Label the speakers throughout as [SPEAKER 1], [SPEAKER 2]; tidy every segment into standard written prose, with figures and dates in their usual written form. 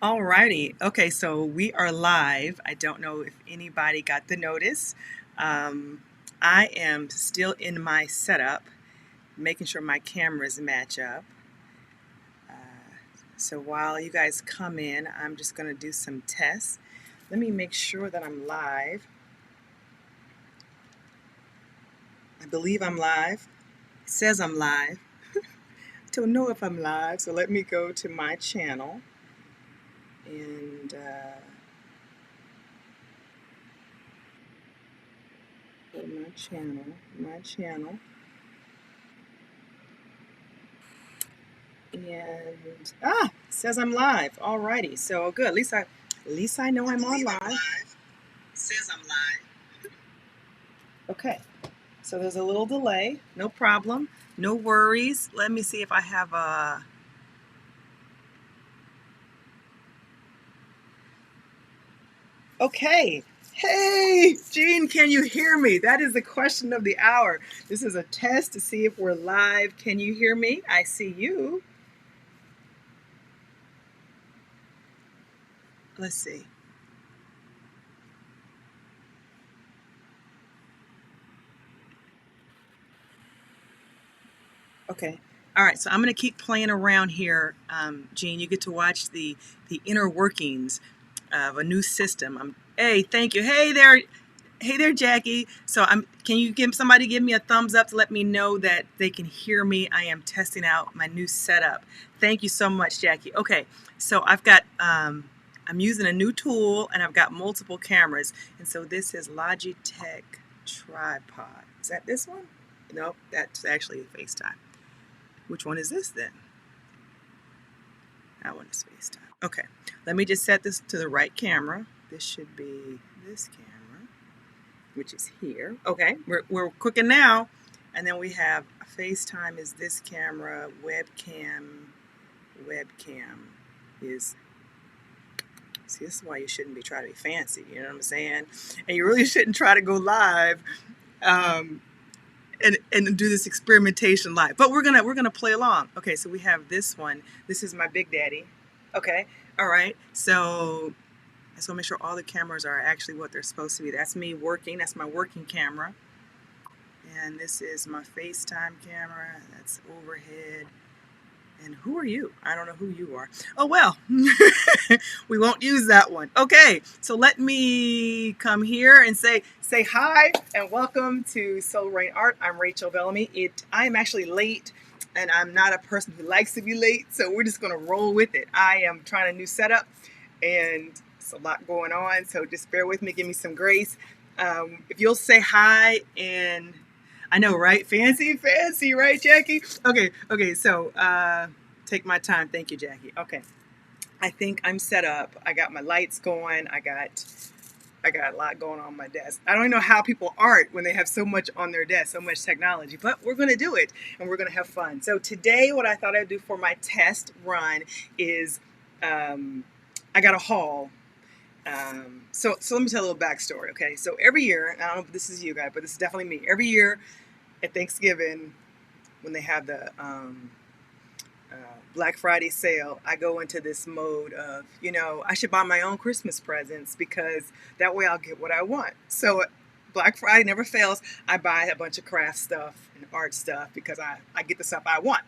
[SPEAKER 1] Alrighty. Okay, so we are live. I don't know if anybody got the notice. Um, I am still in my setup, making sure my cameras match up. Uh, so while you guys come in, I'm just going to do some tests. Let me make sure that I'm live. I believe I'm live. It says I'm live. Don't know if I'm live, so let me go to my channel and go to my channel. And it says I'm live. Alrighty, so good. At least I know I'm on live. It says I'm live. Okay, so there's a little delay. No problem. No worries. Let me see if I have a. Okay. Hey, Jean, can you hear me? That is the question of the hour. This is a test to see if we're live. Can you hear me? I see you. Let's see. Okay. All right. So I'm going to keep playing around here. Gene, you get to watch the inner workings of a new system. Hey, thank you. Hey there, Jackie. So can you give me a thumbs up to let me know that they can hear me? I am testing out my new setup. Thank you so much, Jackie. Okay. So I'm using a new tool and I've got multiple cameras. And so this is Logitech tripod. Is that this one? Nope, that's actually FaceTime. Which one is this then? That one is FaceTime. Okay, let me just set this to the right camera. This should be this camera, which is here. Okay, we're cooking now. And then we have FaceTime is this camera, webcam is, see, this is why you shouldn't be trying to be fancy, you know what I'm saying? And you really shouldn't try to go live. And do this experimentation live. But we're gonna play along. Okay, so we have this one. This is my Big Daddy. Okay, all right. So I just want to make sure all the cameras are actually what they're supposed to be. That's me working. That's my working camera. And this is my FaceTime camera. That's overhead. And who are you? I don't know who you are. Oh, well, we won't use that one. Okay, so let me come here and say hi and welcome to Soul Rain Art. I'm Rachel Bellamy. I'm actually late, and I'm not a person who likes to be late, so we're just going to roll with it. I am trying a new setup, and it's a lot going on, so just bear with me. Give me some grace. If you'll say hi and... I know, right? Fancy, right, Jackie? Okay, so take my time. Thank you, Jackie. Okay. I think I'm set up. I got my lights going. I got a lot going on my desk. I don't know how people art when they have so much on their desk, so much technology, but we're going to do it and we're going to have fun. So today what I thought I'd do for my test run is I got a haul. So let me tell a little backstory, okay? So every year, I don't know if this is you guys, but this is definitely me. Every year at Thanksgiving, when they have the Black Friday sale, I go into this mode of, I should buy my own Christmas presents because that way I'll get what I want. So Black Friday never fails. I buy a bunch of craft stuff and art stuff because I get the stuff I want.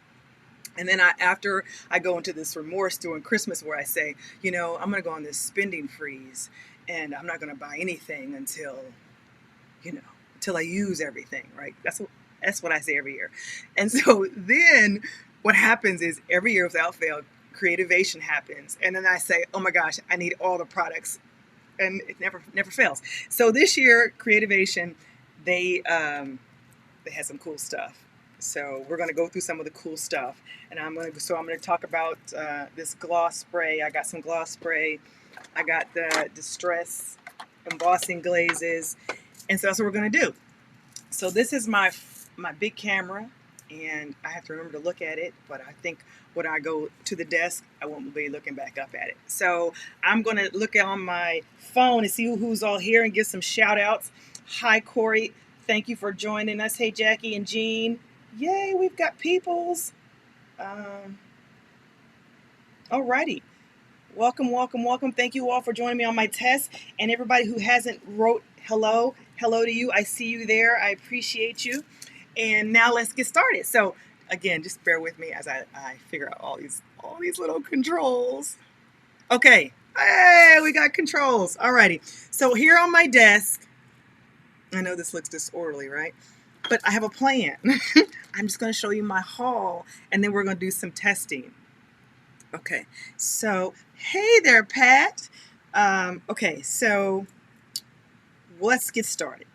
[SPEAKER 1] And then after I go into this remorse during Christmas where I say, I'm going to go on this spending freeze and I'm not going to buy anything until I use everything, right? That's what I say every year. And so then what happens is every year without fail, creativation happens. And then I say, oh my gosh, I need all the products. And it never fails. So this year, Creativation, they had some cool stuff. So we're going to go through some of the cool stuff, and I'm going to talk about this gloss spray. I got some gloss spray. I got the Distress Embossing Glazes, and so that's what we're going to do. So this is my big camera, and I have to remember to look at it. But I think when I go to the desk, I won't be looking back up at it. So I'm going to look on my phone and see who's all here and give some shout outs. Hi, Corey. Thank you for joining us. Hey, Jackie and Jean. Yay, we've got peoples. Alrighty. Welcome, welcome, welcome. Thank you all for joining me on my test. And everybody who hasn't wrote hello, hello to you. I see you there. I appreciate you. And now let's get started. So again, just bear with me as I figure out all these little controls. Okay. Hey, we got controls. Alrighty. So here on my desk, I know this looks disorderly, right? But I have a plan. I'm just going to show you my haul, and then we're going to do some testing. Okay, so hey there, Pat. Okay, so let's get started.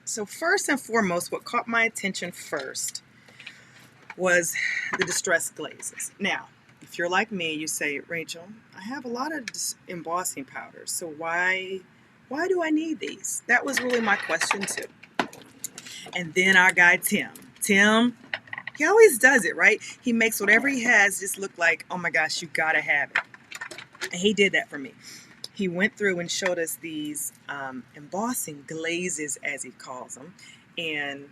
[SPEAKER 1] So first and foremost, what caught my attention first was the distressed glazes. Now, if you're like me, you say, Rachel, I have a lot of embossing powders, so why do I need these? That was really my question too. And then our guy Tim, he always does it, right? He makes whatever he has just look like, oh my gosh, you gotta have it. And he did that for me. He went through and showed us these embossing glazes, as he calls them. And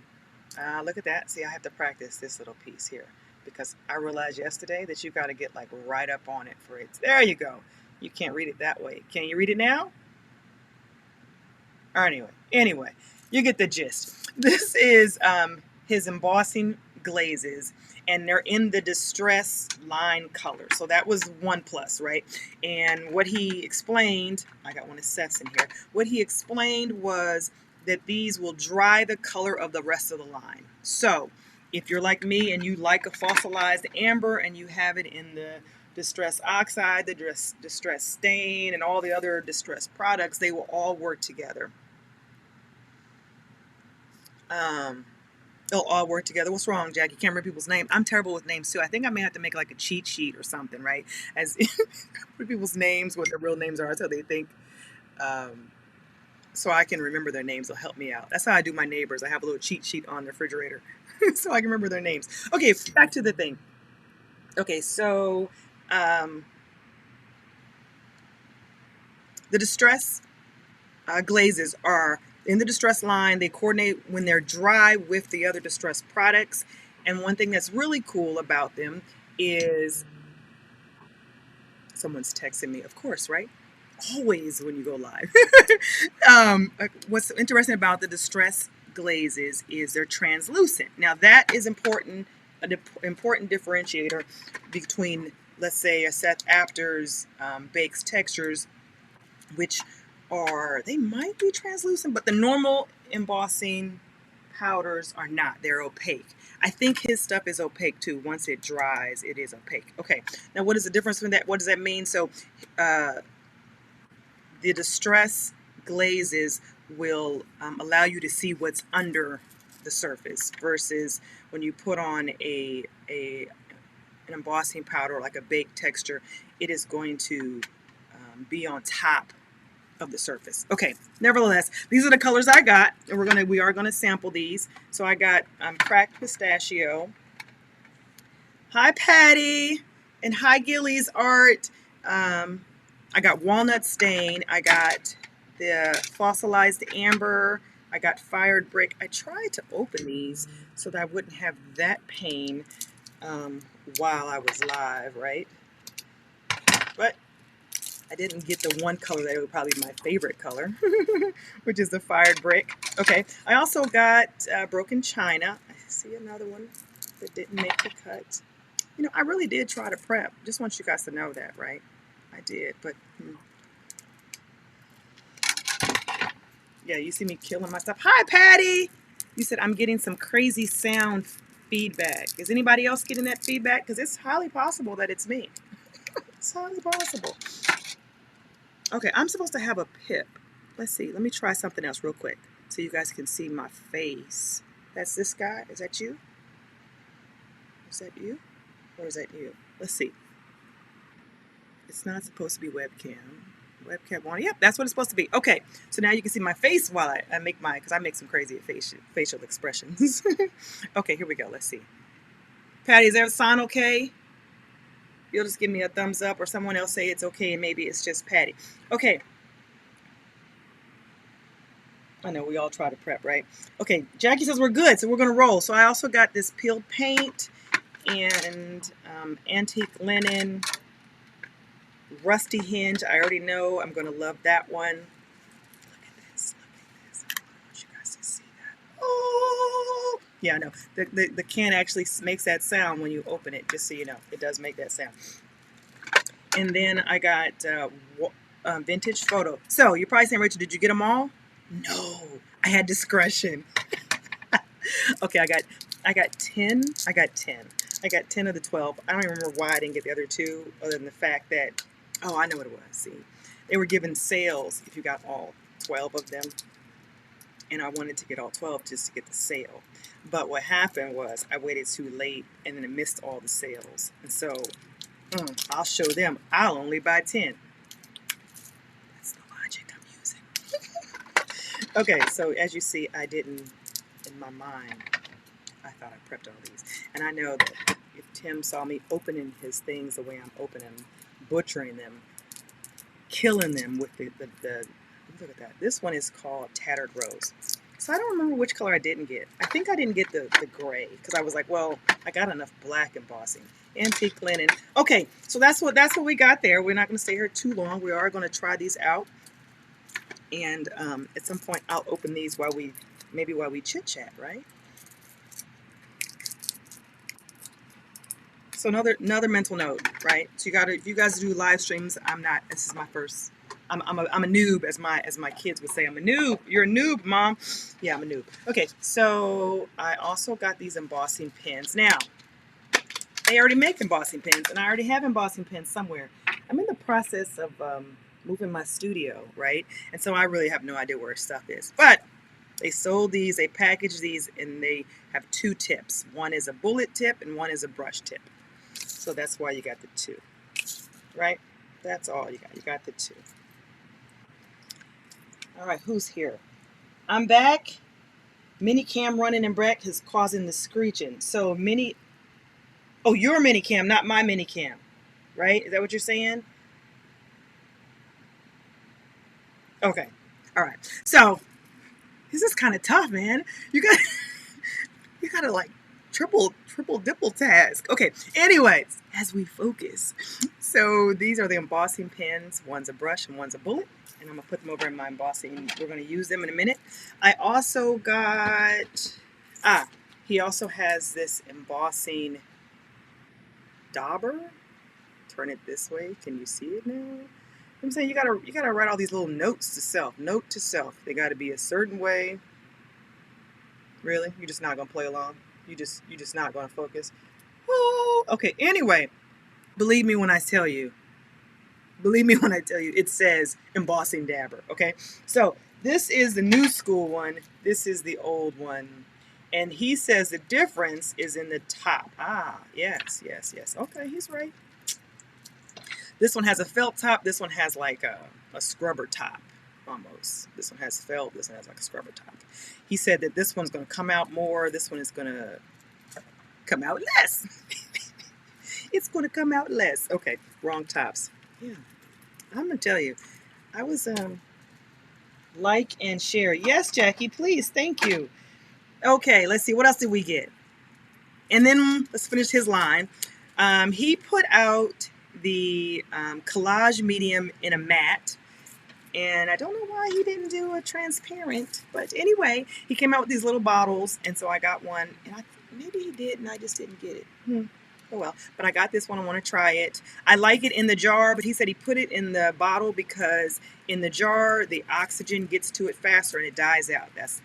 [SPEAKER 1] look at that. See, I have to practice this little piece here because I realized yesterday that you got to get like right up on it for it. There you go. You can't read it that way. Can you read it now? Anyway, you get the gist. This is his embossing glazes, and they're in the distress line color. So that was one plus, right? And what he explained, I got one of Seth's in here. What he explained was that these will dry the color of the rest of the line. So if you're like me and you like a fossilized amber and you have it in the distress oxide, the distress stain, and all the other distress products, they will all work together. They'll all work together. What's wrong, Jackie? Can't remember people's names. I'm terrible with names too. I think I may have to make like a cheat sheet or something, right? As for people's names, what their real names are, so they think, so I can remember their names. Will help me out. That's how I do my neighbors. I have a little cheat sheet on the refrigerator, so I can remember their names. Okay, back to the thing. Okay, so the distress glazes are in the distress line. They coordinate when they're dry with the other distress products. And one thing that's really cool about them is, someone's texting me, of course, right? Always when you go live. What's interesting about the distress glazes is they're translucent. Now that is important, an important differentiator between, let's say, a Seth Apter's Bakes Textures, which they might be translucent, but the normal embossing powders are not. They're opaque. I think his stuff is opaque too. Once it dries, it is opaque. Okay, now what is the difference between that? What does that mean? So the distress glazes will allow you to see what's under the surface versus when you put on an embossing powder like a baked texture, it is going to be on top of the surface. Okay, nevertheless, these are the colors I got, and we are gonna sample these. So I got cracked pistachio. Hi Patty, and hi Gilly's art. I got walnut stain. I got the fossilized amber. I got fired brick. I tried to open these so that I wouldn't have that pain while I was live, right? But I didn't get the one color that would probably be my favorite color, which is the fired brick. Okay, I also got broken china. I see another one that didn't make the cut. You know, I really did try to prep. Just want you guys to know that, right? I did, but yeah, you see me killing my stuff. Hi, Patty. You said I'm getting some crazy sound feedback. Is anybody else getting that feedback? Because it's highly possible that it's me. It's highly possible. Okay, I'm supposed to have a pip. Let's see. Let me try something else real quick so you guys can see my face. That's this guy. Is that you? Is that you? Or is that you? Let's see. It's not supposed to be webcam. Webcam on. Yep, that's what it's supposed to be. Okay, so now you can see my face while I make because I make some crazy facial expressions. Okay, here we go. Let's see. Patty, is that sound okay? You'll just give me a thumbs up, or someone else say it's okay, and maybe it's just Patty. Okay. I know we all try to prep, right? Okay, Jackie says we're good, so we're going to roll. So I also got this peeled paint and antique linen Rusty hinge. I already know I'm going to love that one. Look at this. Look at this. I want you guys to see that. Oh! Yeah, I know. The can actually makes that sound when you open it, just so you know. It does make that sound. And then I got vintage photo. So you're probably saying, Rachel, did you get them all? No, I had discretion. Okay, I got 10. I got 10 of the 12. I don't even remember why I didn't get the other two, other than the fact that, oh, I know what it was. See, they were giving sales if you got all 12 of them. And I wanted to get all 12 just to get the sale. But what happened was I waited too late and then I missed all the sales. And so I'll show them. I'll only buy 10. That's the logic I'm using. Okay, so as you see, I didn't, in my mind, I thought I prepped all these. And I know that if Tim saw me opening his things the way I'm opening them, butchering them, killing them with the look at that. This one is called Tattered Rose. So I don't remember which color I didn't get. I think I didn't get the gray because I was like, well, I got enough black embossing. Antique linen. Okay, so that's what we got there. We're not going to stay here too long. We are going to try these out. And at some point, I'll open these while we chit chat, right? So another mental note, right? So if you guys do live streams, I'm not. This is my first. I'm a noob, as my kids would say. I'm a noob. You're a noob, Mom. Yeah, I'm a noob. Okay, so I also got these embossing pins. Now, they already make embossing pins, and I already have embossing pins somewhere. I'm in the process of moving my studio, right? And so I really have no idea where stuff is. But they sold these, they packaged these, and they have two tips. One is a bullet tip, and one is a brush tip. So that's why you got the two, right? That's all you got. You got the two. All right, who's here? I'm back. Mini cam running in Breck is causing the screeching. So oh, your mini cam, not my mini cam, right? Is that what you're saying? Okay. All right. So this is kind of tough, man. You gotta like triple dipple task. Okay, anyways, as we focus. So these are the embossing pins. One's a brush and one's a bullet. And I'm gonna put them over in my embossing. We're gonna use them in a minute. I also got, he also has this embossing dauber. Turn it this way. Can you see it now? I'm saying you gotta write all these little notes to self. Note to self. They gotta be a certain way. Really? You're just not gonna play along? You just not gonna focus? Oh, okay. Anyway, believe me when I tell you. It says embossing dabber. Okay. So this is the new school one. This is the old one. And he says the difference is in the top. Yes. Okay, he's right. This one has a felt top. This one has like a scrubber top. Almost. This one has felt. This one has like a scrubber top. He said that this one's going to come out more. This one is going to come out less. It's going to come out less. Okay, wrong tops. Yeah, I'm going to tell you. I was like and share. Yes, Jackie, please. Thank you. Okay, let's see. What else did we get? And then let's finish his line. He put out the collage medium in a matte. And I don't know why he didn't do a transparent. But anyway, he came out with these little bottles. And so I got one. And maybe he did and I just didn't get it. Oh well. But I got this one. I want to try it. I like it in the jar. But he said he put it in the bottle because in the jar, the oxygen gets to it faster and it dies out. That's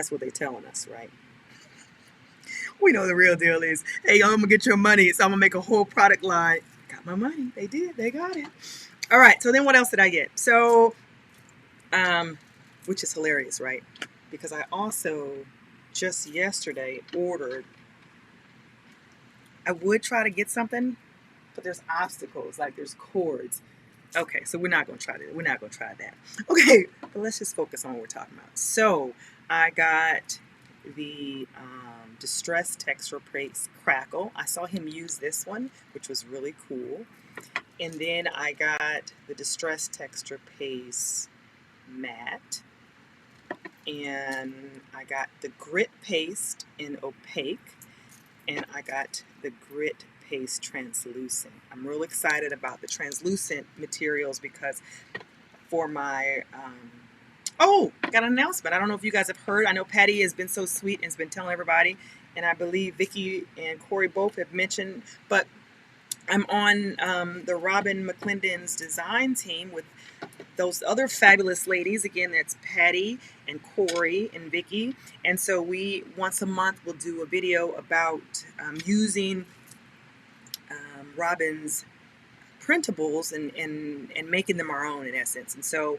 [SPEAKER 1] what they're telling us, right? We know the real deal is, hey, I'm going to get your money. So I'm going to make a whole product line. Got my money. They did. They got it. All right. So then what else did I get? So, which is hilarious, right? Because I also just yesterday ordered, I would try to get something, but there's obstacles, like there's cords. Okay. So we're not going to try that. We're not going to try that. Okay. But let's just focus on what we're talking about. So I got the Distress Texture Paste Crackle. I saw him use this one, which was really cool. And then I got the Distress Texture Paste Matte. And I got the Grit Paste in Opaque. And I got the Grit paste translucent. I'm real excited about the translucent materials because for my, oh, I got an announcement. I don't know if you guys have heard. I know Patty has been so sweet and has been telling everybody, and I believe Vicki and Corey both have mentioned, but I'm on the Robin McClendon's design team with those other fabulous ladies. Again, that's Patty and Corey and Vicki. And so we, once a month, will do a video about using Robin's printables and making them our own in essence. And so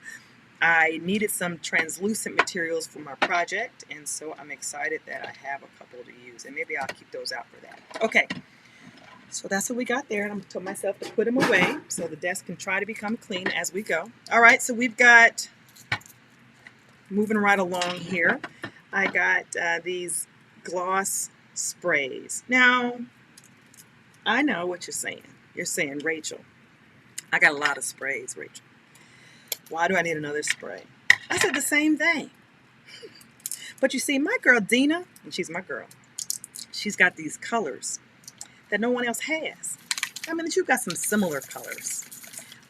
[SPEAKER 1] I needed some translucent materials for my project. And so I'm excited that I have a couple to use. And maybe I'll keep those out for that. Okay. So that's what we got there, and I'm told myself to put them away so the desk can try to become clean as we go. All right, so we've got, moving right along here, I got these gloss sprays. Now, I know what you're saying. You're saying, Rachel, I got a lot of sprays, Rachel. Why do I need another spray? I said the same thing. But you see, my girl Dina, and she's my girl, she's got these colors that no one else has. I mean, you've got some similar colors,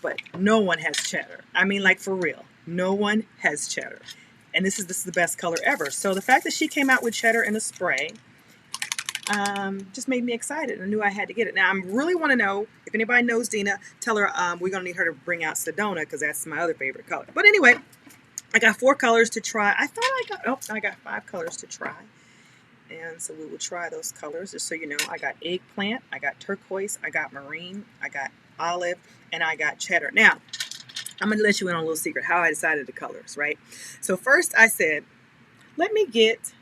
[SPEAKER 1] but no one has cheddar. I mean, like for real, no one has cheddar. And this is the best color ever. So the fact that she came out with cheddar in a spray just made me excited. I knew I had to get it. Now, I really want to know, if anybody knows Dina, tell her we're going to need her to bring out Sedona because that's my other favorite color. But anyway, I got 4 colors to try. I thought I got 5 colors to try. And so we will try those colors. Just so you know, I got eggplant, I got turquoise, I got marine, I got olive, and I got cheddar. Now, I'm going to let you in on a little secret how I decided the colors, right? So first I said, let me get,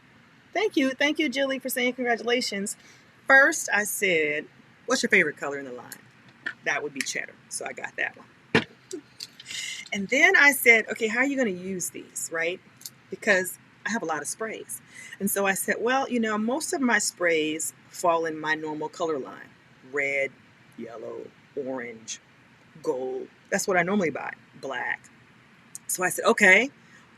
[SPEAKER 1] thank you, Jilly, for saying congratulations. First I said, what's your favorite color in the line? That would be cheddar. So I got that one. And then I said, okay, how are you going to use these, right? Because I have a lot of sprays. And so I said, well, you know, most of my sprays fall in my normal color line. Red, yellow, orange, gold. That's what I normally buy. Black. So I said, okay,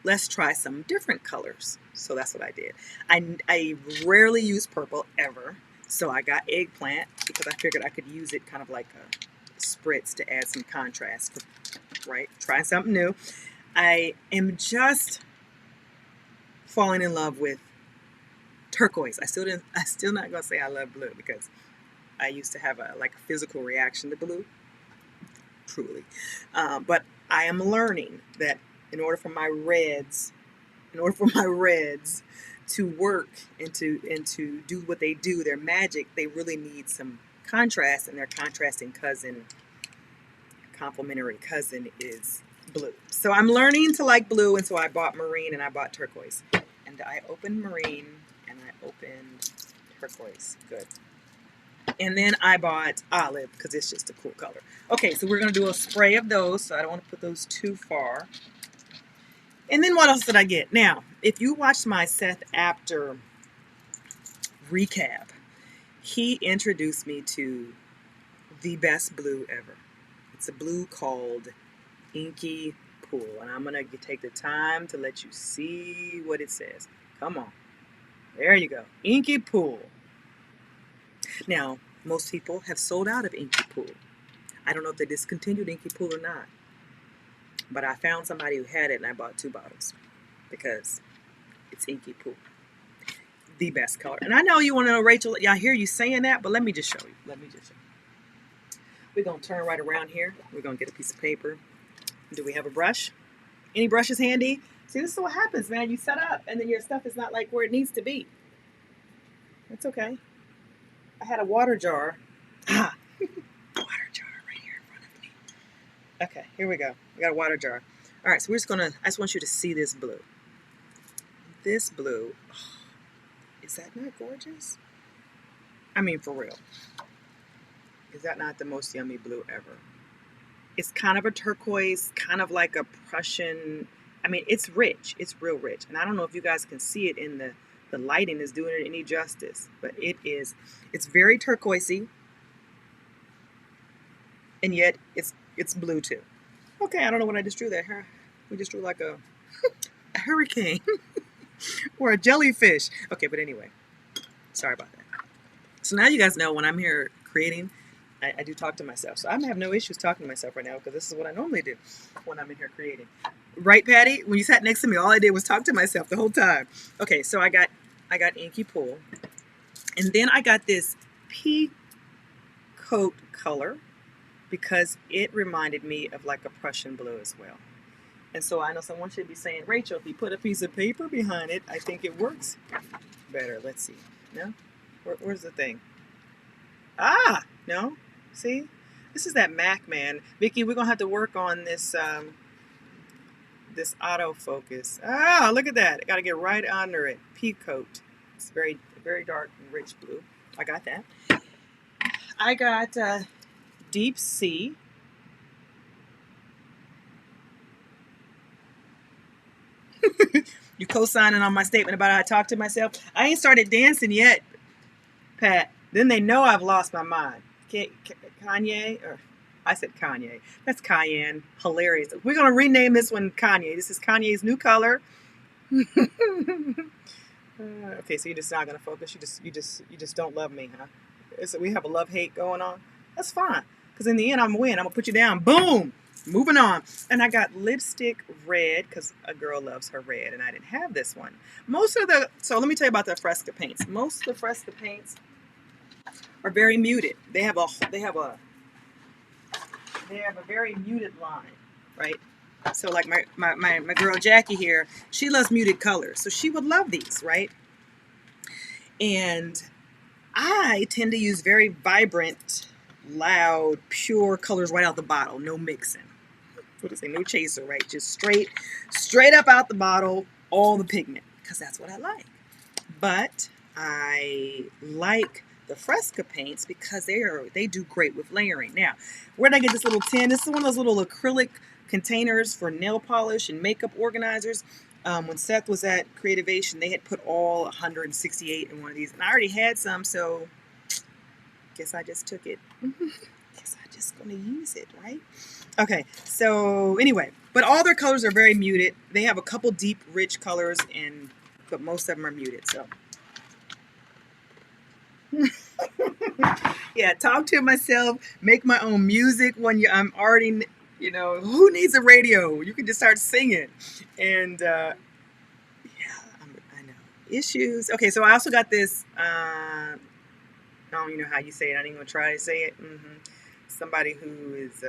[SPEAKER 1] let's try some different colors. So that's what I did. I rarely use purple ever. So I got eggplant because I figured I could use it kind of like a spritz to add some contrast, right? Try something new. I am just falling in love with turquoise. I still not gonna say I love blue because I used to have a physical reaction to blue, truly. But I am learning that in order for my reds to work and to do what they do, their magic, they really need some contrast, and their complementary cousin is blue. So I'm learning to like blue, and so I bought marine and I bought turquoise. And I opened marine and I opened turquoise. Good. And then I bought olive because it's just a cool color. Okay, so we're going to do a spray of those, so I don't want to put those too far. And then what else did I get? Now, if you watched my Seth Apter recap, he introduced me to the best blue ever. It's a blue called Inky Pool, and I'm going to take the time to let you see what it says. Come on. There you go. Inky Pool. Now, most people have sold out of Inky Pool. I don't know if they discontinued Inky Pool or not, but I found somebody who had it, and I bought 2 bottles because it's Inky Pool. The best color. And I know you want to know, Rachel, I hear you saying that, but let me just show you. We're going to turn right around here. We're going to get a piece of paper. Do we have a brush? Any brushes handy? See, this is what happens, man. You set up, and then your stuff is not like where it needs to be. That's okay. I had a water jar. Water jar right here in front of me. Okay, here we go. We got a water jar. All right, so I just want you to see this blue. This blue, is that not gorgeous? I mean, for real. Is that not the most yummy blue ever? It's kind of a turquoise, kind of like a Prussian. I mean, it's rich. It's real rich. And I don't know if you guys can see it in the lighting is doing it any justice, but it's very turquoisey, and yet it's blue too. Okay, I don't know what I just drew there. We just drew like a hurricane or a jellyfish. Okay, but anyway, sorry about that. So now you guys know when I'm here creating, I do talk to myself. So I have no issues talking to myself right now because this is what I normally do when I'm in here creating. Right, Patty? When you sat next to me, all I did was talk to myself the whole time. Okay, so I got Inky Pool. And then I got this pea coat color because it reminded me of like a Prussian blue as well. And so I know someone should be saying, Rachel, if you put a piece of paper behind it, I think it works better. Let's see. No? Where's the thing? Ah, no? See? This is that Mac, man. Vicki, we're going to have to work on this this autofocus. Ah, look at that. I got to get right under it. Pea coat. It's very, very dark and rich blue. I got that. I got Deep Sea. You co-signing on my statement about how I talk to myself? I ain't started dancing yet, Pat. Then they know I've lost my mind. Kanye, or I said Kanye. That's Cayenne. Hilarious. We're gonna rename this one Kanye. This is Kanye's new color. Okay, so you're just not gonna focus. You just don't love me, huh? So we have a love-hate going on. That's fine, because in the end, I'm gonna win. I'm gonna put you down. Boom. Moving on. And I got lipstick red because a girl loves her red, and I didn't have this one. So let me tell you about the Fresca paints. Most of the Fresca paints are very muted. They have a very muted line, right? So like my girl Jackie here, she loves muted colors, so she would love these, right? And I tend to use very vibrant, loud, pure colors right out the bottle, no mixing. What is it? No chaser, right? Just straight up out the bottle, all the pigment, because that's what I like. But I like the Fresca paints because they do great with layering. Now, where did I get this little tin? This is one of those little acrylic containers for nail polish and makeup organizers. When Seth was at Creativation, they had put all 168 in one of these, and I already had some, so guess I just took it. Guess I'm just gonna use it, right? Okay, so anyway, but all their colors are very muted. They have a couple deep, rich colors, but most of them are muted, so. Yeah, talk to myself, make my own music when I'm already, who needs a radio? You can just start singing. And yeah, I know. Issues. Okay, so I also got this, I don't even know how you say it. I ain't gonna try to say it. Somebody who is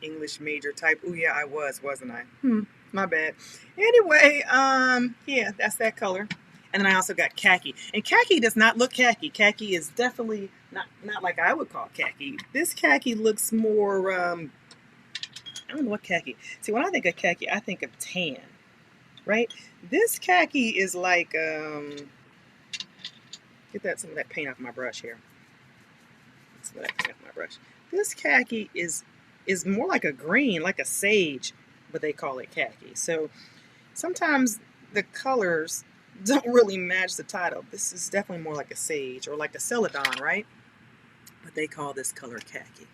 [SPEAKER 1] English major type. Oh yeah, I wasn't I? My bad. Anyway, yeah, that's that color. And then I also got khaki. And khaki does not look khaki. Khaki is definitely not like I would call khaki. This khaki looks more, I don't know what khaki. See, when I think of khaki, I think of tan, right? This khaki is like, get some of that paint off my brush here. Some of that paint off my brush. This khaki is more like a green, like a sage, but they call it khaki. So sometimes the colors don't really match the title. This is definitely more like a sage or like a celadon, right? But they call this color khaki.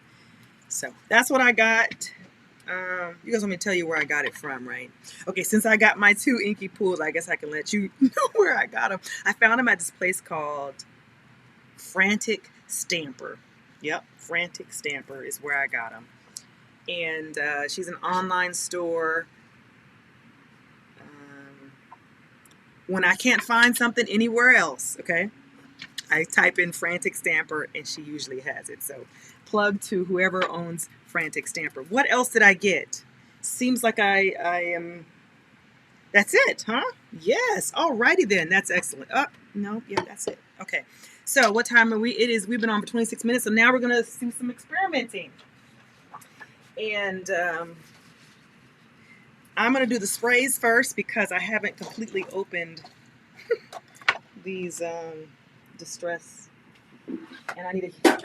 [SPEAKER 1] So that's what I got. You guys want me to tell you where I got it from, right? Okay, since I got my 2 Inky Pools, I guess I can let you know where I got them. I found them at this place called Frantic Stamper. Yep, Frantic Stamper is where I got them. And she's an online store. When I can't find something anywhere else, okay, I type in Frantic Stamper and she usually has it. So plug to whoever owns Frantic Stamper. What else did I get? Seems like I am, that's it, huh? Yes, alrighty then, that's excellent. Oh, no, yeah, that's it. Okay, so what time are we? We've been on for 26 minutes, so now we're gonna do some experimenting. And I'm going to do the sprays first because I haven't completely opened these Distress. And I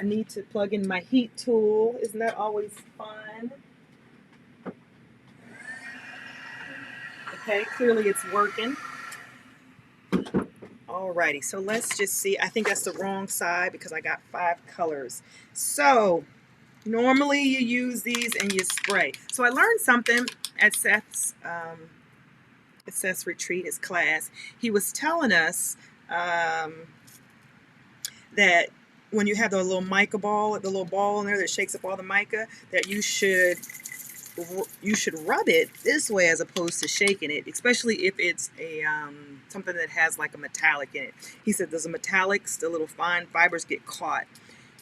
[SPEAKER 1] need to plug in my heat tool. Isn't that always fun? Okay, clearly it's working. Alrighty, so let's just see. I think that's the wrong side because I got 5 colors. So normally you use these and you spray. So I learned something at Seth's retreat, his class. He was telling us that when you have the little mica ball, the little ball in there that shakes up all the mica, that you should rub it this way as opposed to shaking it, especially if it's a something that has like a metallic in it. He said those metallics, the little fine fibers, get caught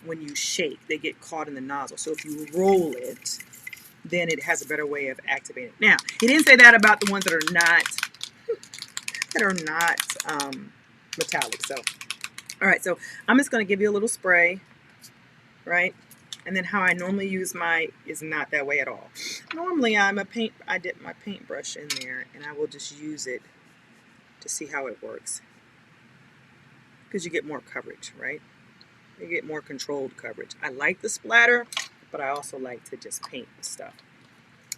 [SPEAKER 1] when you shake. They get caught in the nozzle. So if you roll it, then it has a better way of activating it. Now, he didn't say that about the ones that are not metallic. So, all right. So I'm just going to give you a little spray, right? And then how I normally use my is not that way at all. Normally I dip my paintbrush in there and I will just use it to see how it works. Because you get more coverage, right? You get more controlled coverage. I like the splatter, but I also like to just paint stuff.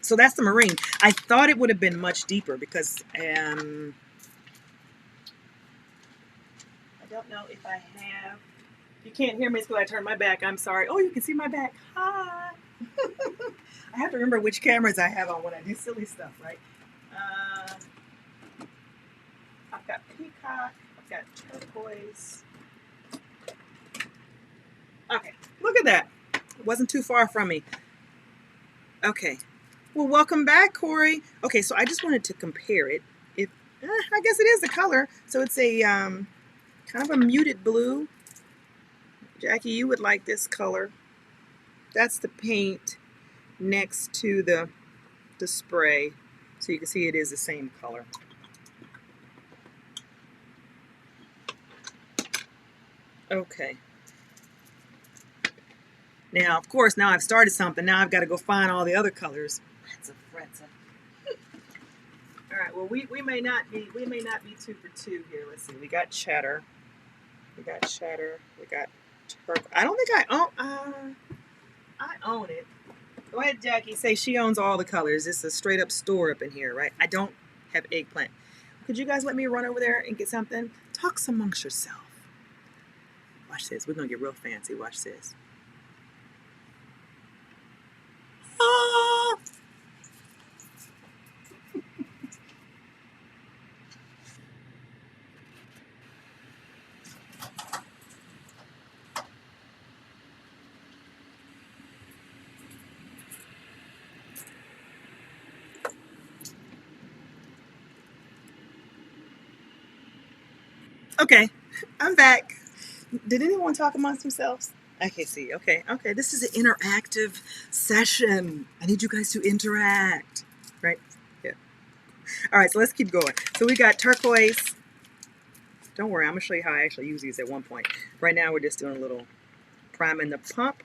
[SPEAKER 1] So that's the marine. I thought it would have been much deeper because I don't know if I have. You can't hear me because I turned my back. I'm sorry. Oh, you can see my back. Hi. I have to remember which cameras I have on when I do silly stuff, right? I've got peacock. I've got turquoise. Okay, look at that. It wasn't too far from me. Okay. Well, welcome back, Corey. Okay, so I just wanted to compare it. I guess it is the color. So it's a kind of a muted blue. Jackie, you would like this color. That's the paint next to the spray. So you can see it is the same color. Okay. Now, of course, now I've started something. Now I've got to go find all the other colors. Fretza. All right. Well, we may not be 2 for 2 here. Let's see. We got cheddar. We got turquoise. I don't think I own it. Go ahead, Jackie. Say she owns all the colors. It's a straight up store up in here, right? I don't have eggplant. Could you guys let me run over there and get something? Talk amongst yourself. Watch this. We're gonna get real fancy. Watch this. Ah! Okay, I'm back. Did anyone talk amongst themselves? I can see. Okay. This is an interactive session. I need you guys to interact. Right? Yeah. All right, so let's keep going. So we got turquoise. Don't worry, I'm going to show you how I actually use these at one point. Right now, we're just doing a little priming the pump.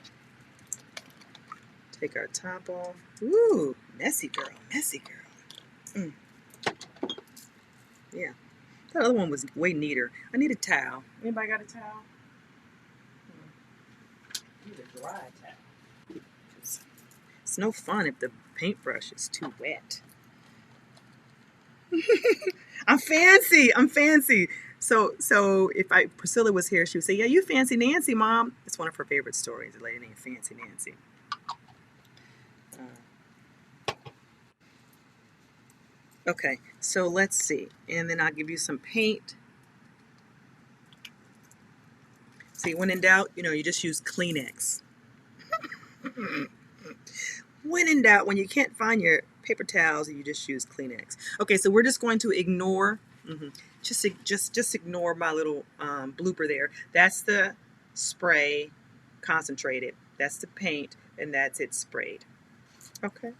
[SPEAKER 1] Take our top off. Ooh, messy girl. Yeah. That other one was way neater. I need a towel. Anybody got a towel? I need a dry towel. It's no fun if the paintbrush is too wet. I'm fancy. So if Priscilla was here, she would say, "Yeah, you fancy Nancy, Mom." It's one of her favorite stories, a lady named Fancy Nancy. Okay, so let's see. And then I'll give you some paint. See, when in doubt, you just use Kleenex. When in doubt, when you can't find your paper towels, you just use Kleenex. Okay, so we're just going to ignore, just ignore my little blooper there. That's the spray concentrated. That's the paint, and that's it sprayed. Okay,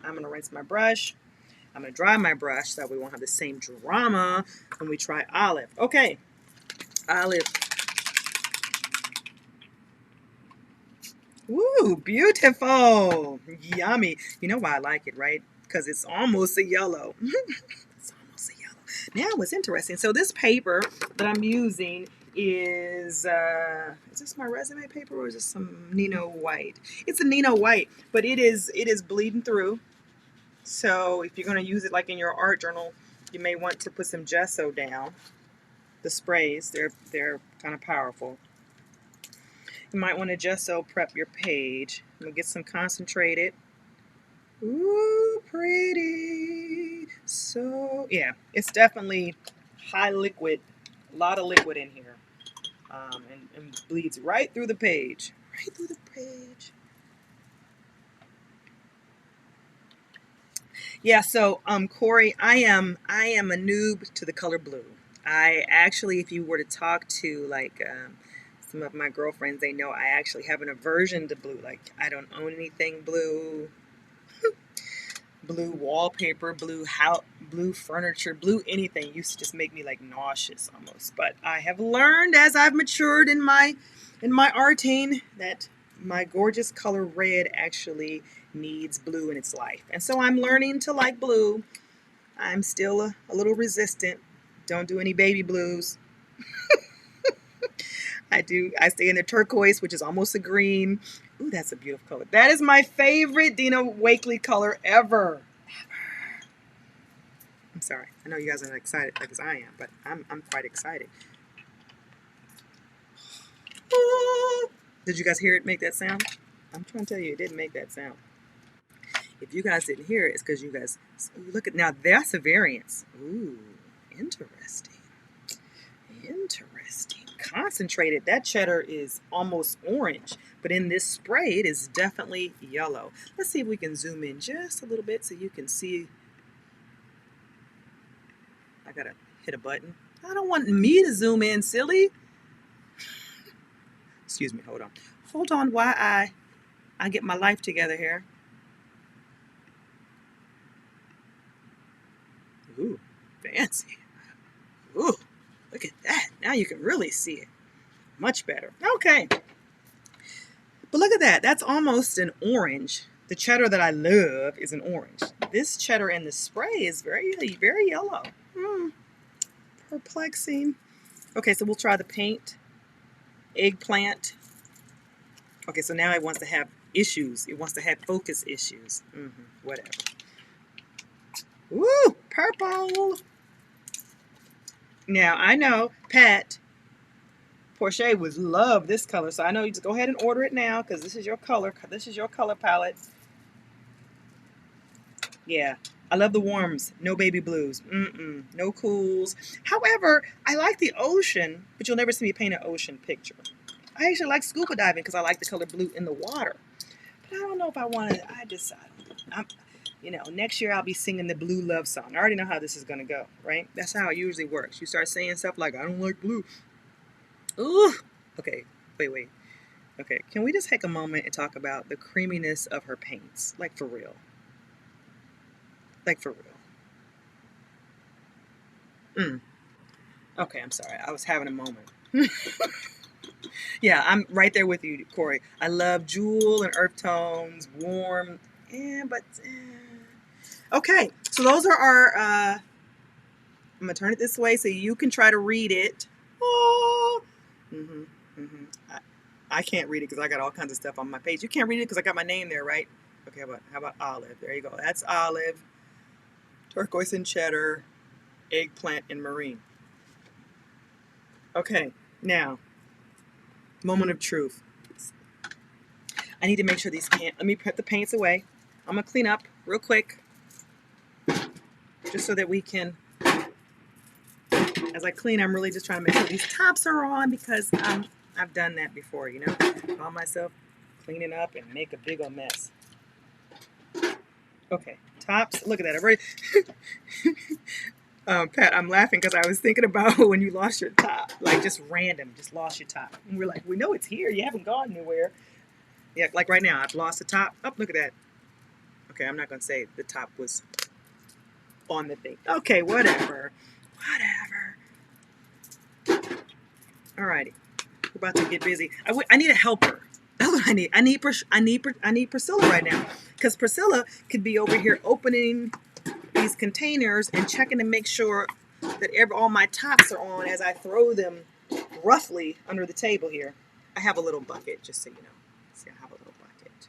[SPEAKER 1] I'm gonna rinse my brush. I'm gonna dry my brush so that we won't have the same drama when we try olive. Okay, olive. Ooh, beautiful. Yummy. You know why I like it, right? Because it's almost a yellow. It's almost a yellow. Now, what's interesting, so this paper that I'm using is this my resume paper or is this some Nino white? It's a Nino white, but it is bleeding through. So if you're going to use it like in your art journal, you may want to put some gesso down. The sprays, they're kind of powerful. You might want to gesso prep your page. I'm going to get some concentrated. Ooh, pretty. So, yeah, it's definitely high liquid. A lot of liquid in here. and bleeds right through the page. Right through the page. Yeah, so Corey, I am a noob to the color blue. I actually, if you were to talk to like some of my girlfriends, they know I actually have an aversion to blue. Like I don't own anything blue. Blue wallpaper, blue furniture, blue anything used to just make me like nauseous almost. But I have learned as I've matured in my arting that my gorgeous color red actually needs blue in its life. And so I'm learning to like blue. I'm still a little resistant. Don't do any baby blues. I stay in the turquoise, which is almost a green. Ooh, that's a beautiful color. That is my favorite Dina Wakley color ever. I'm sorry. I know you guys are excited like as I am, but I'm quite excited. Ooh. Did you guys hear it make that sound? I'm trying to tell you, it didn't make that sound. If you guys didn't hear it, it's because you guys look at now. That's a variance. Ooh, interesting. Interesting. Concentrated. That cheddar is almost orange, but in this spray, it is definitely yellow. Let's see if we can zoom in just a little bit so you can see. I gotta hit a button. I don't want me to zoom in, silly. Excuse me. Hold on. Hold on. Why I get my life together here. Ooh, fancy. Ooh, look at that. Now you can really see it. Much better. Okay. But look at that. That's almost an orange. The cheddar that I love is an orange. This cheddar in the spray is very, very yellow. Perplexing. Okay, so we'll try the paint. Eggplant. Okay, so now it wants to have issues. It wants to have focus issues. Whatever. Woo! Purple. Now, I know Pat Porsche would love this color, so I know you just go ahead and order it now because this is your color. This is your color palette. Yeah, I love the warms. No baby blues. No cools. However, I like the ocean, but you'll never see me paint an ocean picture. I actually like scuba diving because I like the color blue in the water. But I don't know if I want to. Next year I'll be singing the blue love song. I already know how this is going to go, right? That's how it usually works. You start saying stuff like, I don't like blue. Ooh. Okay, wait. Okay, can we just take a moment and talk about the creaminess of her paints? Like for real. Like for real. Okay, I'm sorry. I was having a moment. Yeah, I'm right there with you, Corey. I love jewel and earth tones, warm, Okay, so those are our, I'm going to turn it this way so you can try to read it. Oh. I can't read it because I got all kinds of stuff on my page. You can't read it because I got my name there, right? Okay, how about olive? There you go. That's olive, turquoise and cheddar, eggplant and marine. Okay, now, moment of truth. I need to make sure let me put the paints away. I'm going to clean up real quick just so that we can, as I clean, I'm really just trying to make sure these tops are on because I've done that before, Call myself cleaning up and make a big old mess. Okay, tops, look at that. I've already, Pat, I'm laughing because I was thinking about when you lost your top, like just random, just lost your top. And we're like, we know it's here. You haven't gone anywhere. Yeah, like right now, I've lost the top. Oh, look at that. Okay, I'm not going to say the top was on the thing. Okay, whatever. Alrighty, we're about to get busy. I need a helper. That's what I need. I need Priscilla right now because Priscilla could be over here opening these containers and checking to make sure that all my tops are on as I throw them roughly under the table here. I have a little bucket, just so you know. See, I have a little bucket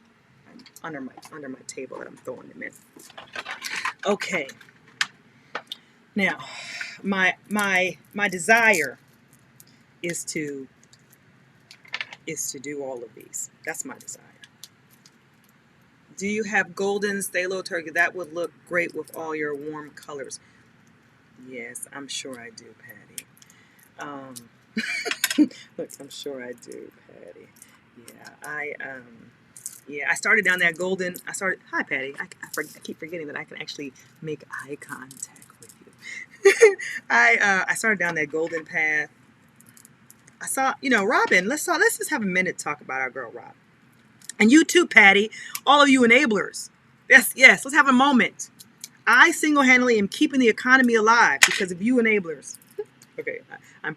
[SPEAKER 1] under my table that I'm throwing them in. Okay. Now, my desire is to do all of these. That's my desire. Do you have golden phthalo turkey? That would look great with all your warm colors. Yes, I'm sure I do, Patty. Look, I'm sure I do, Patty. Yeah, I started down that golden. Hi, Patty. I keep forgetting that I can actually make eye contact with you. I started down that golden path. I saw, Robin. Let's just have a minute to talk about our girl, Rob, and you too, Patty. All of you enablers. Yes. Let's have a moment. I single-handedly am keeping the economy alive because of you enablers. Okay, I'm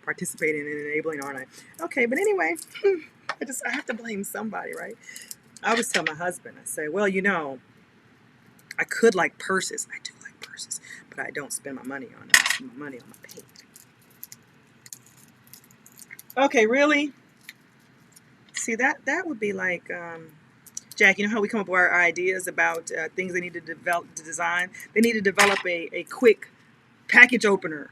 [SPEAKER 1] participating in enabling, aren't I? Okay, but anyway, I have to blame somebody, right? I always tell my husband, I say, well, I could like purses. I do like purses, but I don't spend my money on them. I spend my money on my paint. Okay, really? See, that would be like, Jack, you know how we come up with our ideas about things they need to develop, to design? They need to develop a quick package opener.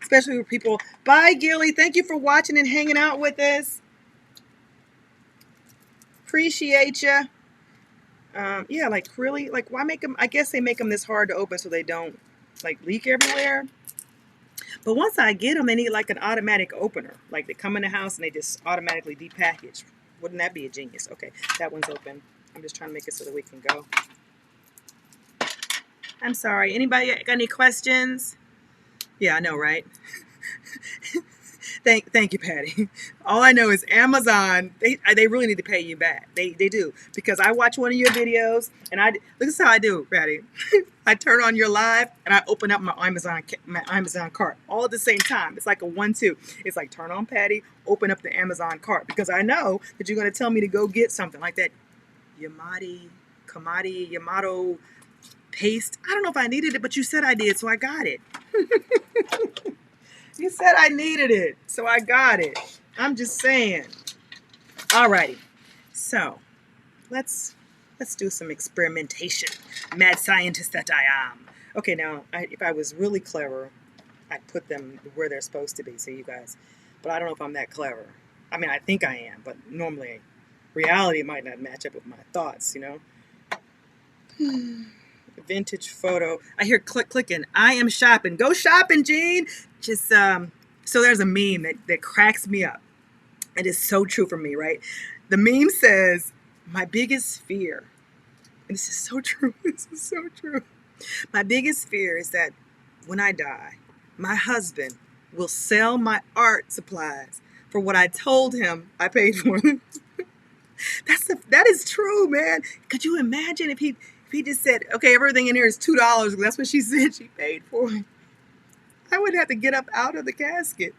[SPEAKER 1] Especially with people. Bye, Gilly. Thank you for watching and hanging out with us. Appreciate you. Yeah, like really, like why make them? I guess they make them this hard to open so they don't like leak everywhere. But once I get them, they need like an automatic opener. Like they come in the house and they just automatically depackage. Wouldn't that be a genius? Okay, that one's open. I'm just trying to make it so that we can go. I'm sorry. Anybody got any questions? Yeah, I know, right? Thank you, Patty. All I know is Amazon, they really need to pay you back. They do. Because I watch one of your videos and look at how I do, Patty. I turn on your live and I open up my Amazon cart all at the same time. It's like a 1-2. It's like turn on Patty, open up the Amazon cart because I know that you're going to tell me to go get something like that Yamato paste. I don't know if I needed it, but you said I did, so I got it. You said I needed it, so I got it. I'm just saying. Alrighty, so let's do some experimentation. Mad scientist that I am. Okay, now if I was really clever, I'd put them where they're supposed to be. So you guys, but I don't know if I'm that clever. I mean, I think I am, but normally, reality might not match up with my thoughts. Vintage photo. I hear clicking. I am shopping. Go shopping, Jean. Just so there's a meme that cracks me up. It is so true for me, right? The meme says, my biggest fear, and this is so true. This is so true. My biggest fear is that when I die, my husband will sell my art supplies for what I told him I paid for them. That is true, man. Could you imagine if he just said, okay, everything in here is $2. That's what she said she paid for it. I would have to get up out of the casket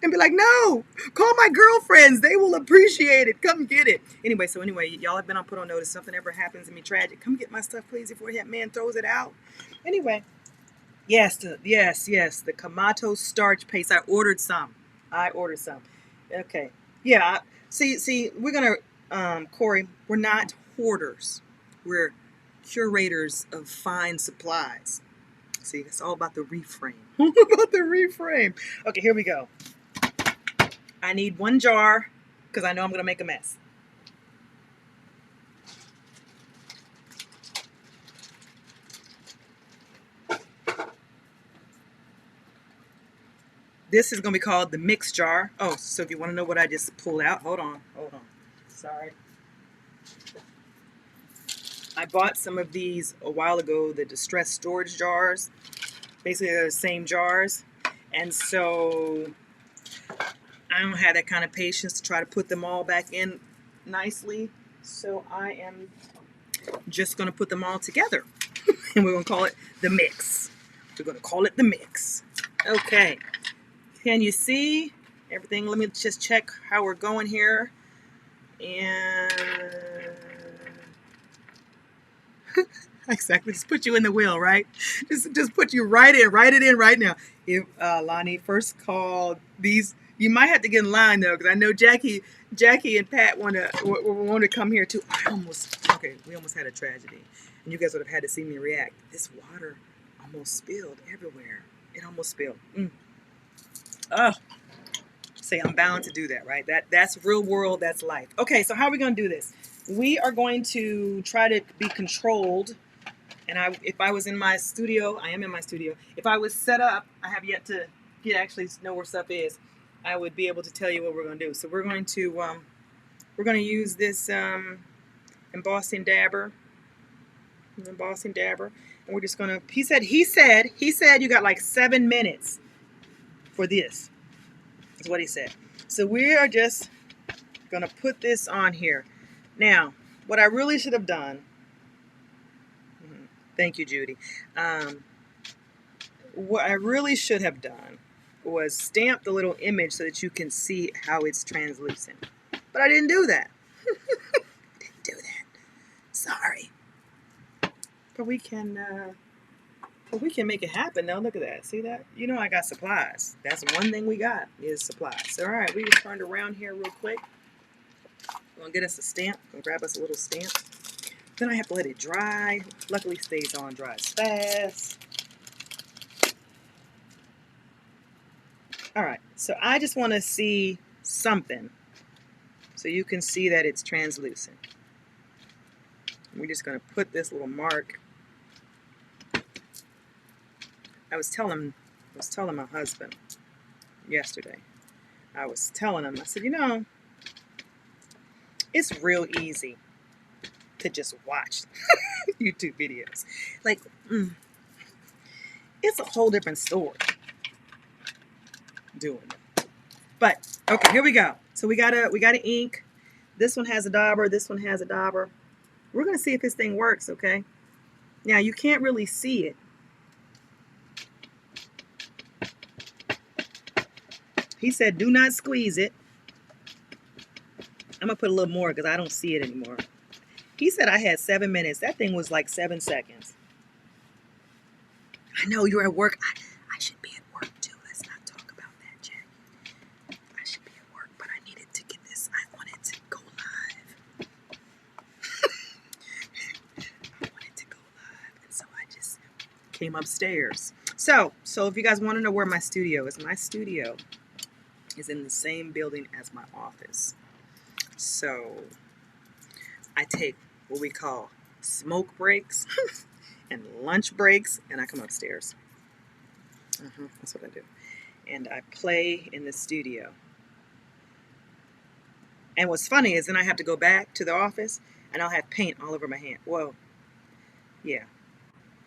[SPEAKER 1] and be like, no, call my girlfriends. They will appreciate it. Come get it. Anyway, y'all have been on put on notice. Something ever happens to me tragic. Come get my stuff, please, before that man throws it out. Anyway, yes, the Kamato starch paste. I ordered some. Okay. Yeah. See, we're going to, Corey, we're not hoarders. We're curators of fine supplies. See, it's all about the reframe. About the reframe. Okay, here we go. I need 1 jar because I know I'm going to make a mess. This is going to be called the mix jar. Oh, so if you want to know what I just pulled out, hold on. Sorry. I bought some of these a while ago, the distressed storage jars. Basically, they're the same jars. And so I don't have that kind of patience to try to put them all back in nicely. So I am just going to put them all together. And we're going to call it the mix. Okay. Can you see everything? Let me just check how we're going here. And exactly, just put you in the wheel, right? Just put you right in, write it in right now. If Lonnie first called these, you might have to get in line though, because I know Jackie and Pat want to come here too. We almost had a tragedy, and you guys would have had to see me react. This water almost spilled everywhere. It almost spilled. Say I'm bound to do that, right? That's real world, that's life. Okay, so how are we going to do this? We are going to try to be controlled And if I was in my studio, I am in my studio. If I was set up, I have yet to actually know where stuff is. I would be able to tell you what we're going to do. So we're going to use this embossing dabber, and we're just going to. He said you got like 7 minutes for this. Is what he said. So we are just going to put this on here. Now, what I really should have done. Thank you, Judy. What I really should have done was stamp the little image so that you can see how it's translucent. But I didn't do that. Sorry. But we can make it happen. Now look at that. See that? You know I got supplies. That's one thing we got is supplies. All right, we just turned around here real quick. We're gonna get us a stamp. We'll grab us a little stamp. Then I have to let it dry. Luckily, it stays on, dries fast. All right, so I just want to see something so you can see that it's translucent. We're just going to put this little mark. I was telling my husband yesterday. I was telling him, I said, you know, it's real easy to just watch YouTube videos. Like, it's a whole different story doing it. But okay, here we go. So we got to ink. This one has a dauber. This one has a dauber. We're gonna see if this thing works. Okay. Now you can't really see it. He said, "Do not squeeze it." I'm gonna put a little more because I don't see it anymore. He said I had 7 minutes. That thing was like 7 seconds. I know you're at work. I should be at work too. Let's not talk about that, Jack. I should be at work, but I needed to get this. I wanted to go live. And so I just came upstairs. So if you guys want to know where my studio is in the same building as my office. So I take what we call smoke breaks and lunch breaks, and I come upstairs. That's what I do. And I play in the studio. And what's funny is then I have to go back to the office, and I'll have paint all over my hand. Whoa. Yeah.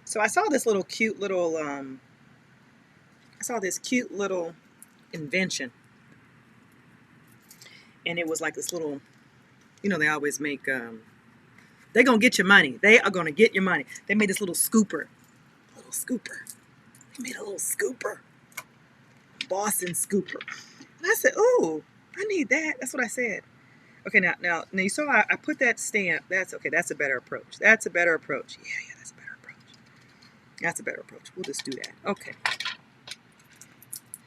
[SPEAKER 1] So I saw this cute little invention. And it was like this little, you know, they always make, they're going to get your money. They are going to get your money. They made this little scooper. They made a little scooper. Boston scooper. And I said, oh, I need that. That's what I said. Okay, now you saw I put that stamp. That's okay. That's a better approach. Yeah, that's a better approach. That's a better approach. We'll just do that. Okay.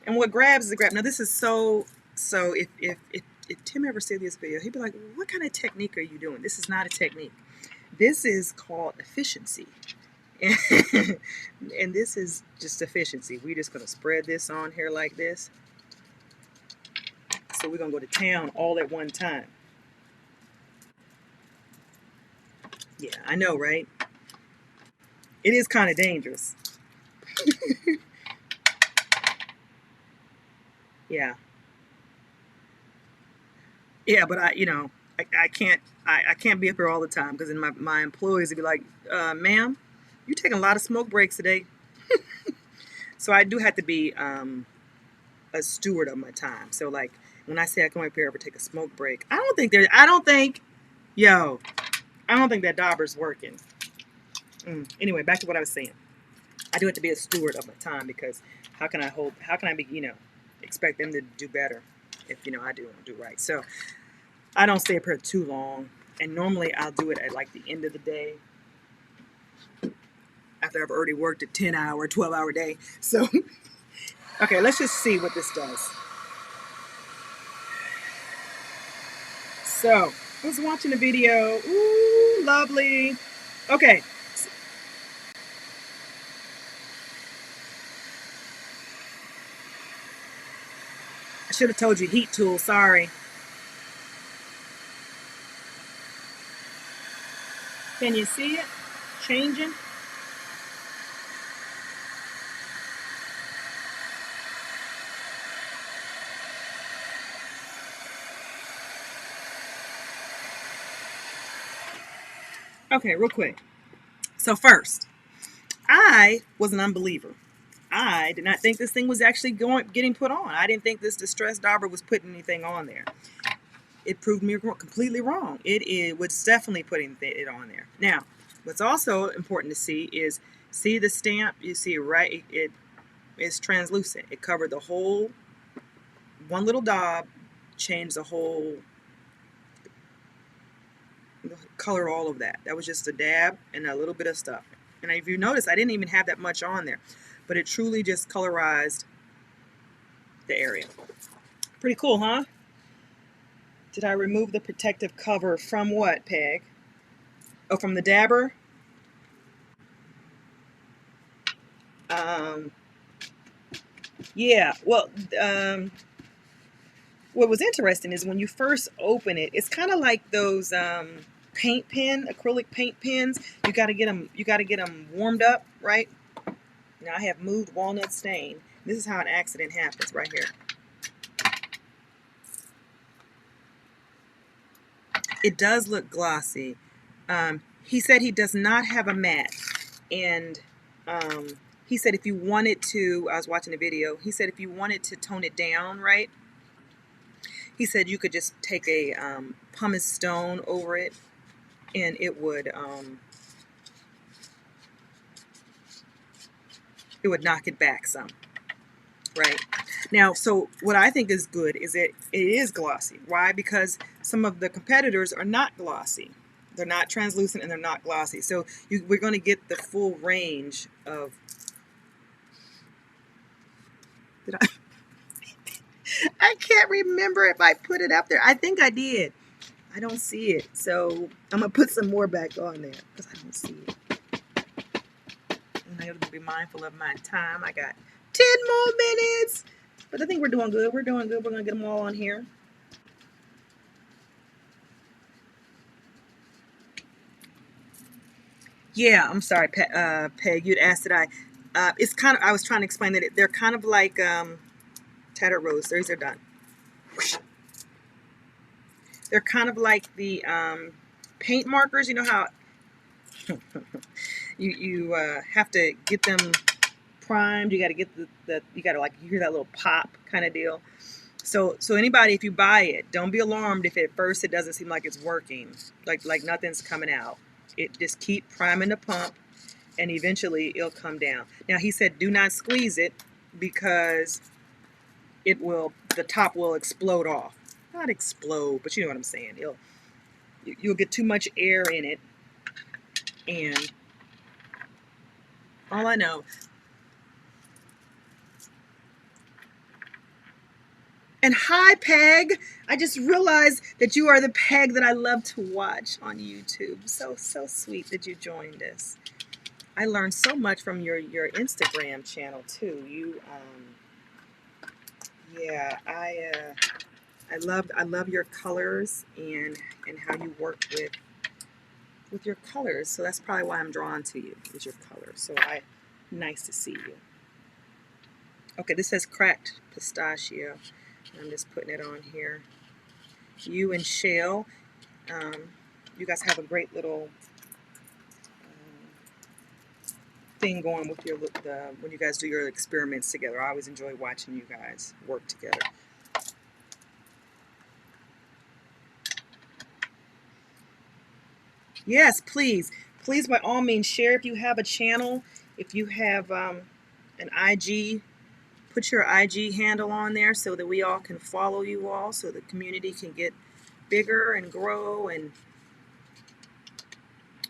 [SPEAKER 1] And what grabs is the grab. Now this is so if Tim ever sees this video, he'd be like, what kind of technique are you doing? This is not a technique. This is called efficiency. And this is just efficiency. We're just going to spread this on here like this. So we're going to go to town all at one time. Yeah, I know, right? It is kind of dangerous. Yeah. Yeah, but I can't be up here all the time because then my employees would be like, ma'am, you're taking a lot of smoke breaks today. So I do have to be a steward of my time. So like when I say I come up here to take a smoke break, I don't think that dauber's working. Anyway, back to what I was saying. I do have to be a steward of my time because how can I be, expect them to do better if, I do right. So I don't stay up here too long. And normally I'll do it at like the end of the day after I've already worked a 10-hour, 12-hour day. So, okay, let's just see what this does. So, I was watching a video. Ooh, lovely. Okay. I should have told you heat tool, sorry. Can you see it changing? Okay, real quick. So first, I was an unbeliever. I did not think this thing was actually getting put on. I didn't think this distressed dauber was putting anything on there. It proved me completely wrong. It was definitely putting it on there. Now, what's also important to see is, see the stamp? You see, right? It is translucent. It covered the whole, one little daub, changed the whole color, all of that. That was just a dab and a little bit of stuff. And if you notice, I didn't even have that much on there, but it truly just colorized the area. Pretty cool, huh? Did I remove the protective cover from what, Peg? Oh, from the dabber? Yeah, well, what was interesting is when you first open it, it's kind of like those acrylic paint pens. You got to get them warmed up, right? Now I have moved walnut stain. This is how an accident happens right here. It does look glossy. He said he does not have a matte, and he said if you wanted to, I was watching a video, he said if you wanted to tone it down, right? He said you could just take a pumice stone over it, and it would knock it back some, right? Now, so what I think is good is it is glossy. Why? Because some of the competitors are not glossy. They're not translucent and they're not glossy. So we're going to get the full range of... Did I? I can't remember if I put it up there. I think I did. I don't see it. So I'm going to put some more back on there because I don't see it. And I have to be mindful of my time. I got 10 more minutes. But I think we're doing good. We're doing good. We're going to get them all on here. Yeah, I'm sorry, Peg. You'd asked that it's kind of, I was trying to explain that they're kind of like tattered rose. These are done. They're kind of like the paint markers. You know how you have to get them primed. You got to get you got to, like, you hear that little pop kind of deal. So anybody, if you buy it, don't be alarmed if at first it doesn't seem like it's working, like nothing's coming out. It just keep priming the pump, and eventually it'll come down. Now he said do not squeeze it because the top will explode off. Not explode, but you know what I'm saying. You'll get too much air in it, and all I know. And hi, Peg. I just realized that you are the Peg that I love to watch on YouTube. So sweet that you joined us. I learned so much from your Instagram channel too. You yeah, I love your colors and how you work with your colors. So that's probably why I'm drawn to you, is your colors. So nice to see you. Okay, this says cracked pistachio. I'm just putting it on here. You and Shell, you guys have a great little thing going with your when you guys do your experiments together. I always enjoy watching you guys work together. Yes, please by all means share if you have a channel. If you have an IG, put your IG handle on there so that we all can follow you all, so the community can get bigger and grow, and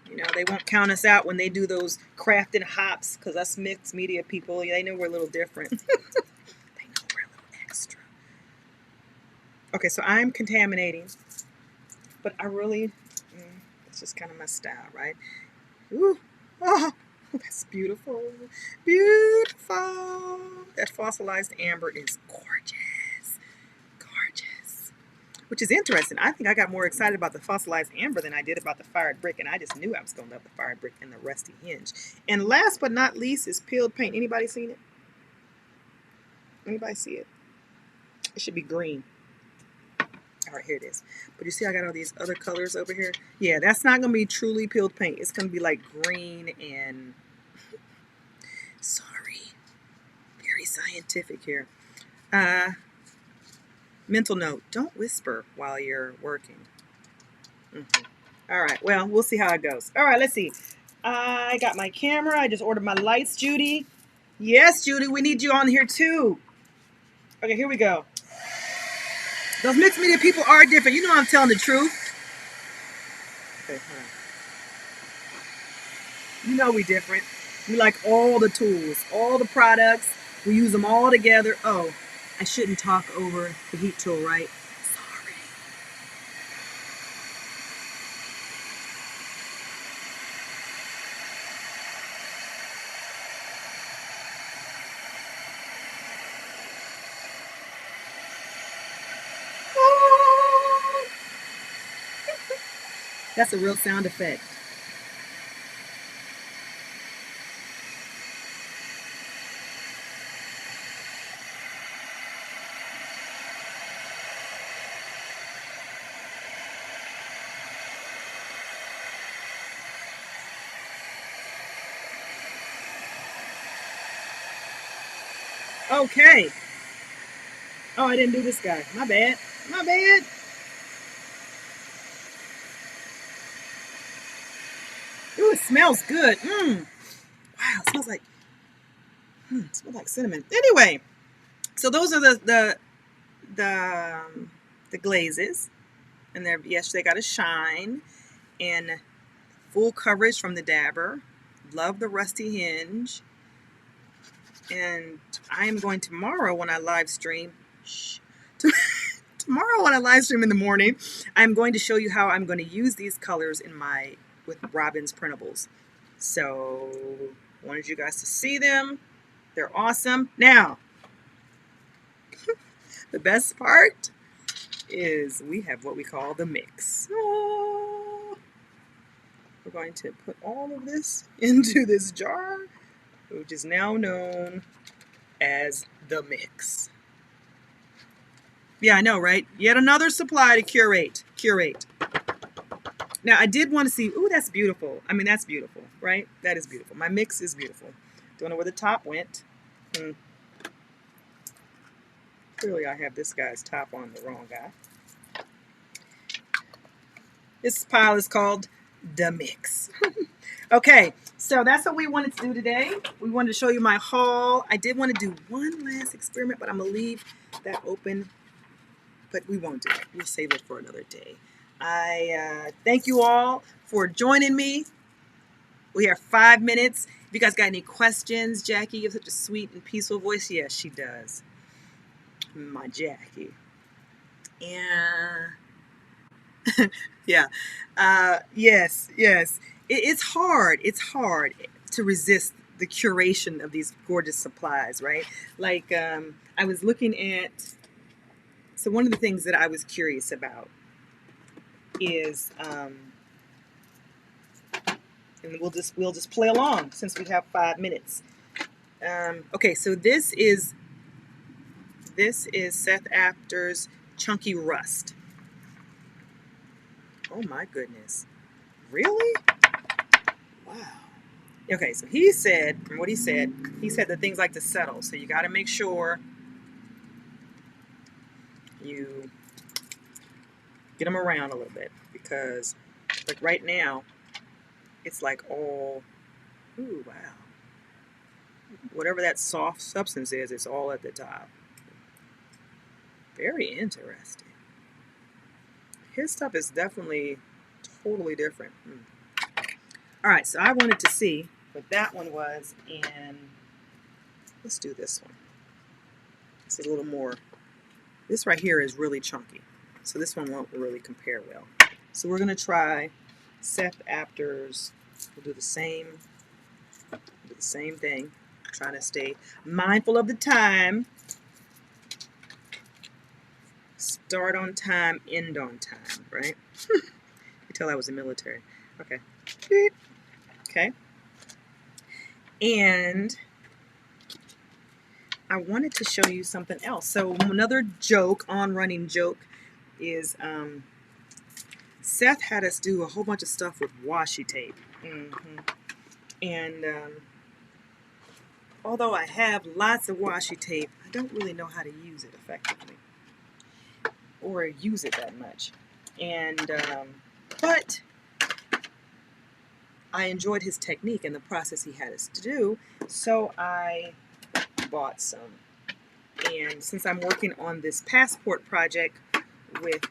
[SPEAKER 1] you know, they won't count us out when they do those crafting hops, because us mixed media people, they know we're a little different. They know we're a little extra. Okay, so I'm contaminating, but I really, it's just kind of my style, right? Ooh, oh, that's beautiful, beautiful. That fossilized amber is gorgeous, gorgeous. Which is interesting. I think I got more excited about the fossilized amber than I did about the fired brick, and I just knew I was going to love the fired brick and the rusty hinge. And last but not least is peeled paint. Anybody seen it? Anybody see it? It should be green. All right, here it is. But you see I got all these other colors over here? Yeah, that's not going to be truly peeled paint. It's going to be like green and... Sorry. Very scientific here. Mental note, don't whisper while you're working. All right, well, we'll see how it goes. All right, let's see. I got my camera. I just ordered my lights, Judy. Yes, Judy, we need you on here too. Okay, here we go. Those mixed media people are different. You know I'm telling the truth. Okay, hold on. You know we different. We like all the tools, all the products. We use them all together. Oh, I shouldn't talk over the heat tool, right? Sorry. Oh. That's a real sound effect. Okay. Oh, I didn't do this guy. My bad. My bad. Ooh, it smells good. Wow, it smells like cinnamon. Anyway, so those are the glazes, and they're, yes, they got a shine and full coverage from the dabber. Love the rusty hinge. And I am going tomorrow when I live stream. Tomorrow when I live stream in the morning, I'm going to show you how I'm going to use these colors with Robin's printables. So I wanted you guys to see them. They're awesome. Now, the best part is we have what we call the mix. Oh, we're going to put all of this into this jar, which is now known as the mix. Yeah, I know, right? Yet another supply to curate. Now, I did want to see, ooh, that's beautiful. I mean, that's beautiful, right? That is beautiful. My mix is beautiful. Don't know where the top went. Clearly, I have this guy's top on the wrong guy. This pile is called the mix. Okay, so that's what we wanted to do today. We wanted to show you my haul. I did want to do one last experiment, but I'm going to leave that open. But we won't do it. We'll save it for another day. I thank you all for joining me. We have 5 minutes. If you guys got any questions, Jackie, you have such a sweet and peaceful voice. Yes, she does. My Jackie. Yeah. Yeah. Yes. It's hard. It's hard to resist the curation of these gorgeous supplies, right? Like I was looking at. So one of the things that I was curious about is, and we'll just play along since we have 5 minutes. Okay, so this is Seth Apter's Chunky Rust. Oh my goodness, really? Wow. Okay, so he said that things like to settle, so you got to make sure you get them around a little bit, because like right now it's like all, ooh, wow, whatever that soft substance is, it's all at the top. Very interesting. His stuff is definitely totally different. All right, so I wanted to see what that one was, and let's do this one. It's a little more. This right here is really chunky, so this one won't really compare well. So we're gonna try Seth Apter's. We'll do the same thing. Trying to stay mindful of the time. Start on time, end on time, right? You tell I was in the military. Okay. Okay. And I wanted to show you something else. So another joke, on running joke, is Seth had us do a whole bunch of stuff with washi tape. And although I have lots of washi tape, I don't really know how to use it effectively or use it that much. And but I enjoyed his technique and the process he had us to do, so I bought some. And since I'm working on this passport project with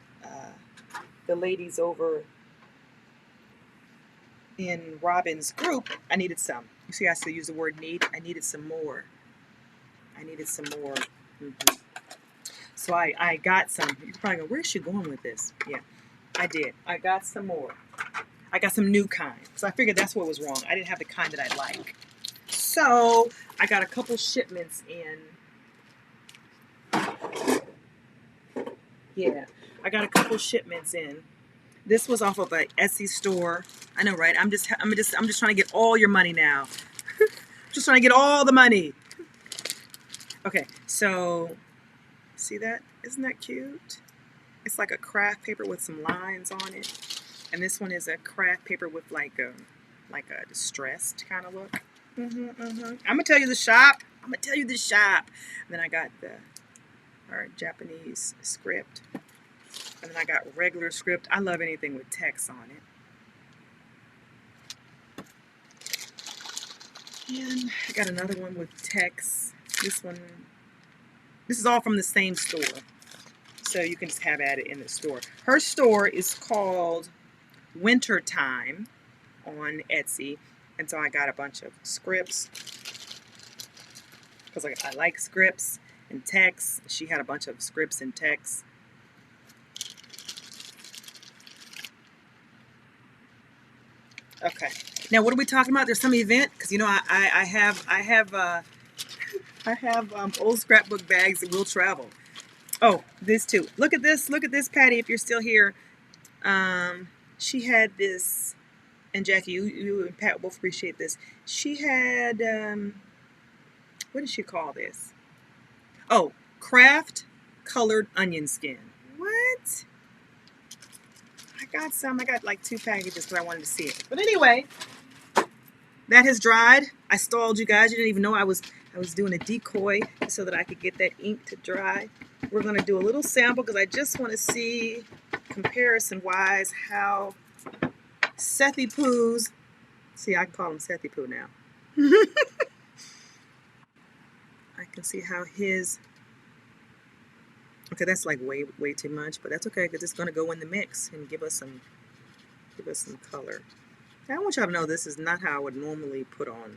[SPEAKER 1] the ladies over in Robin's group, I needed some. You see, I still use the word need. I needed some more. So I got some. You're probably going, where's she going with this? Yeah, I did. I got some more. I got some new kind. So I figured that's what was wrong. I didn't have the kind that I like. So I got a couple shipments in. Yeah, I got a couple shipments in. This was off of an Etsy store. I know, right? I'm just trying to get all your money now. Just trying to get all the money. Okay, so see that? Isn't that cute? It's like a craft paper with some lines on it, and this one is a craft paper with like a distressed kind of look. I'm gonna tell you the shop. And then I got our Japanese script. And then I got regular script. I love anything with text on it. And I got another one with text. This is all from the same store. So you can just have at it in the store. Her store is called Wintertime on Etsy. And so I got a bunch of scripts. Because I like scripts and text. She had a bunch of scripts and text. Okay. Now, what are we talking about? There's some event because you know I have old scrapbook bags that will travel. Oh, this too. Look at this, Patty. If you're still here, she had this, and Jackie, you and Pat both appreciate this. She had what did she call this? Oh, craft colored onion skin. What? I got like 2 packages because I wanted to see it. But anyway, that has dried. I stalled you guys. You didn't even know I was doing a decoy so that I could get that ink to dry. We're going to do a little sample because I just want to see comparison-wise how Sethy Poo's, see, I can call him Sethy Poo now. I can see how his, okay, that's like way too much, but that's okay because it's going to go in the mix and give us some color. I want y'all to know this is not how I would normally put on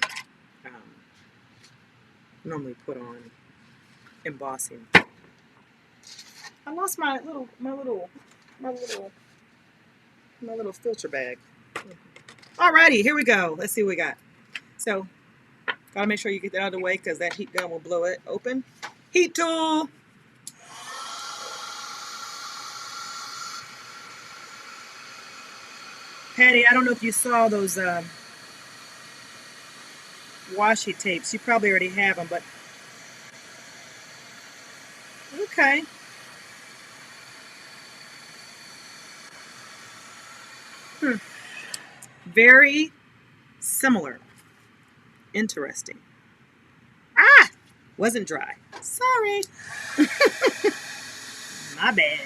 [SPEAKER 1] embossing. I lost my little filter bag. Alrighty, here we go. Let's see what we got. So, gotta make sure you get that out of the way because that heat gun will blow it open. Heat tool. Patty, I don't know if you saw those washi tapes. You probably already have them, but okay. Very similar. Interesting. Ah! Wasn't dry. Sorry. My bad.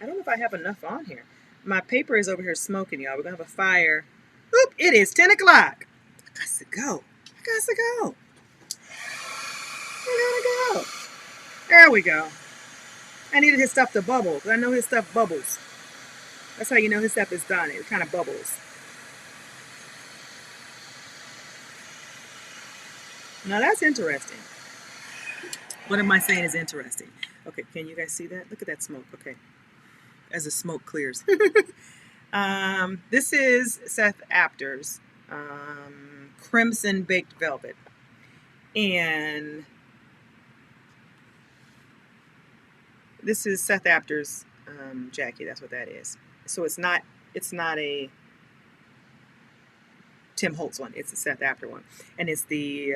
[SPEAKER 1] I don't know if I have enough on here. My paper is over here smoking, y'all. We're going to have a fire. Oop, it is 10 o'clock. I got to go. I gotta go. There we go. I needed his stuff to bubble because I know his stuff bubbles. That's how you know his stuff is done. It kind of bubbles. Now that's interesting. What am I saying is interesting? Okay, can you guys see that? Look at that smoke. Okay. As the smoke clears. This is Seth Apter's Crimson Baked Velvet. And this is Seth Apter's Jackie. That's what that is. So it's not a Tim Holtz one. It's the Seth After one. And it's the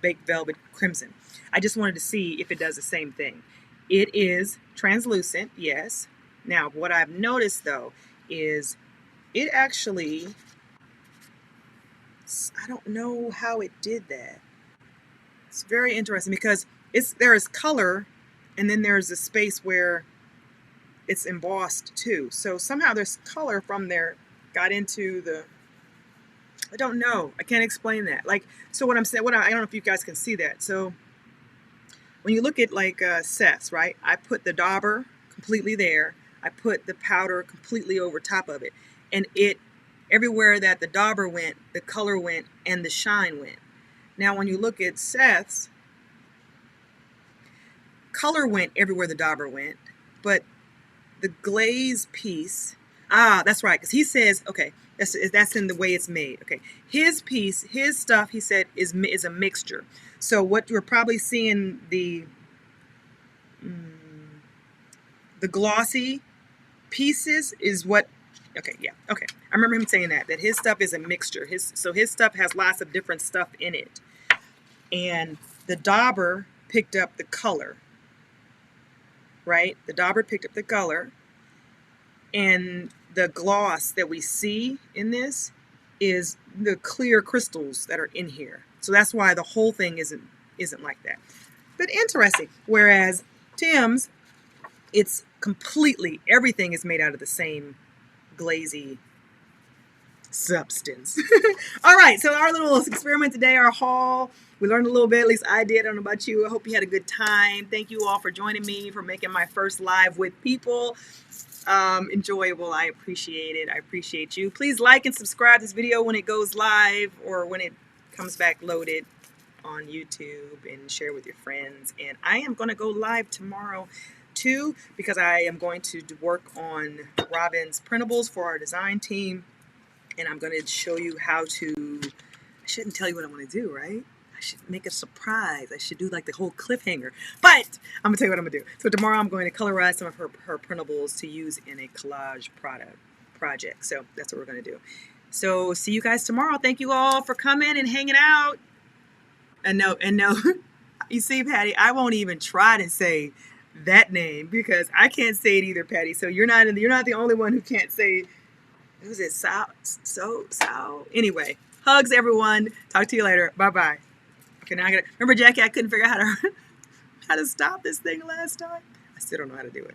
[SPEAKER 1] Baked Velvet Crimson. I just wanted to see if it does the same thing. It is translucent, yes. Now, what I've noticed, though, is it actually, I don't know how it did that. It's very interesting because there is color, and then there's a space where it's embossed too. So somehow there's color from there got into the, I don't know. I can't explain that. Like, so what I'm saying, I don't know if you guys can see that. So when you look at like Seth's, right? I put the dauber completely there. I put the powder completely over top of it. And everywhere that the dauber went, the color went, and the shine went. Now when you look at Seth's, color went everywhere the dauber went, but the glaze piece, that's right, because he says, okay, that's in the way it's made. Okay, his piece, his stuff, he said, is a mixture. So what you're probably seeing, the glossy pieces is what, okay, yeah, okay. I remember him saying that his stuff is a mixture. So his stuff has lots of different stuff in it. And the dauber picked up the color, right? The dauber picked up the color. And the gloss that we see in this is the clear crystals that are in here. So that's why the whole thing isn't like that. But interesting. Whereas Tim's, it's completely, everything is made out of the same glazy substance. All right, so our little experiment today, our haul, we learned a little bit, at least I did. I don't know about you. I hope you had a good time. Thank you all for joining me, for making my first live with people enjoyable. I appreciate it. I appreciate you. Please like and subscribe this video when it goes live or when it comes back loaded on YouTube, and share with your friends. And I am going to go live tomorrow too, because I am going to work on Robin's printables for our design team, and I'm going to show you how to, I shouldn't tell you what I'm going to do, right? I should make a surprise. I should do like the whole cliffhanger, but I'm going to tell you what I'm going to do. So tomorrow I'm going to colorize some of her printables to use in a collage project. So that's what we're going to do. So see you guys tomorrow. Thank you all for coming and hanging out. And no, you see, Patty, I won't even try to say that name because I can't say it either, Patty. So you're not the only one who can't say. Who's it? So. Anyway, hugs, everyone. Talk to you later. Bye bye. Okay, now I gotta remember, Jackie. I couldn't figure out how to stop this thing last time. I still don't know how to do it.